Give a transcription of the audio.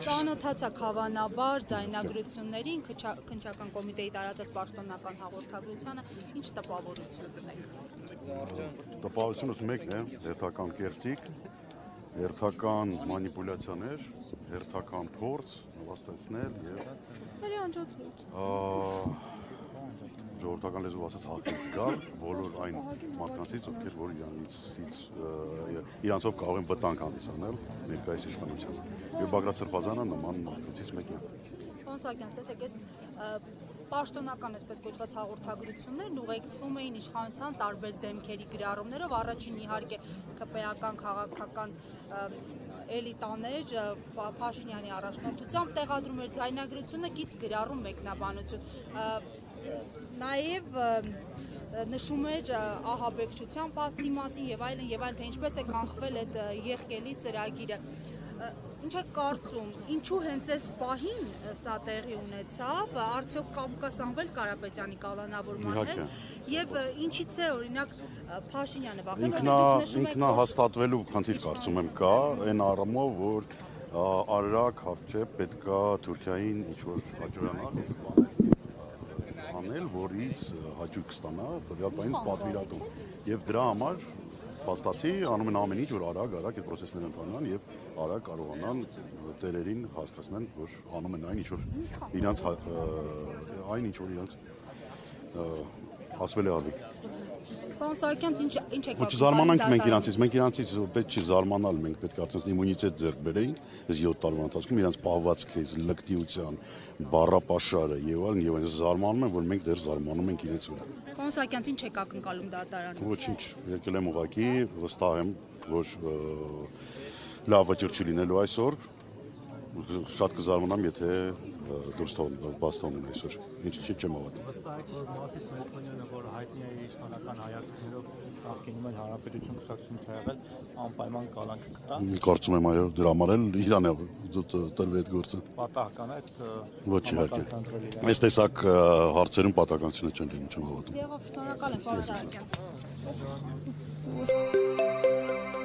Ծանոթացաք հավանաբար ձայնագրություններին, քննչական կոմիտեի տարածած պաշտոնական հաղորդագրությանը, ինչ տպավորություն ունեք։ Տպավորությունս մեկն է, հերթական կեղծիք, հերթական մանիպուլյացիաներ, հերթական փորձ նվաստեցնել եւ ժողովրդական լեզվով ասած հաղթից գալ բոլոր այն մարդկանցից, ովքեր որ իրանցով կարող են վտանգ հանդիսանել ներկայիս իշխանությանը։ Եվ Բագրատ Սրբազանը նման մարդկանցից մեկն է։ Պոնսակյան, տեսեք, այս պաշտոնական այսպես կոչված հաղորդագրություններն ուղեկցվում էին իշխանության տարբեր դեմքերի գրառումներով, առաջին իհարկե ԿՊ-ական քաղաքական էլիտաներ Փաշինյանի առաջնորդությամբ տեղադրում էր ձայնագրությունը կից գրառում մեկնաբանություն։ Նաև նշում էր ահաբեկչության փաստի մասին եւ այլն, թե ինչպես է կանխվել այդ եղկելի ծրագիրը։ Ինչ եք կարծում, ինչու հենց այս պահին սա տեղի ունեցավ, արդյոք կա Սամվել Կարապետյանի կալանավորմանն է եւ ինչից է օրինակ Փաշինյանը վախենում ինքնահաստատվելու խնդիր կարծում եմ կա, այն առումով որ արագ հարցը պետքա Թուրքիային ինչ-որ հաջողանալ անել, որից հաճույք ստանա տվյալ բանին պատվիրատուն եւ դրա համար փաստացի անում են ամեն ինչ որ արագ այդ process-ները ընթանան եւ արագ կարողանան տերերին հասկացնել որ անում են այն ինչ որ իրենց ասվել է արվի։ Պոնսակյան, ինչ եք Չզարմանանք մենք իրանցից պետք չի զարմանալ, մենք պետք է արդեն իմունիտետ ձեռք բերեինք այս 7 տարվա ընթացքում իրանց պահվածքի, լկտիության, բառապաշարը եւ այլն զարմանում են, որ մենք դեռ զարմանում ենք իրենց վրա։ Պոնսակյան, ինչ եք ակնկալում դատարանից։ Ոչինչ, եկել եմ ուղղակի, վստահ եմ, որ լավ վճիռ չի լինելու այսօր, շատ կզարմանամ, եթե դուրս բաց թողնեն այսօր, ինչ չեմ հավատում։ Վստահ եք, որ Մասիս Մելքոնյանը, որ հայտնի է իշխանական հայացքներով նախկինում էլ հանրապետություն կուսակցությունից ա եղել, անպայման կալանք կտա։ Կարծում եմ այո, դրա համար էլ իրան է տրվի այդ գործը։ Պատահական է այդ։ Ոչ իհարկե։ Այս տեսակ հարցերում պատահականությունը չեն լինում, չեմ հավատում։ Եվ շնորհակալ եմ, պարոն Սահակյան։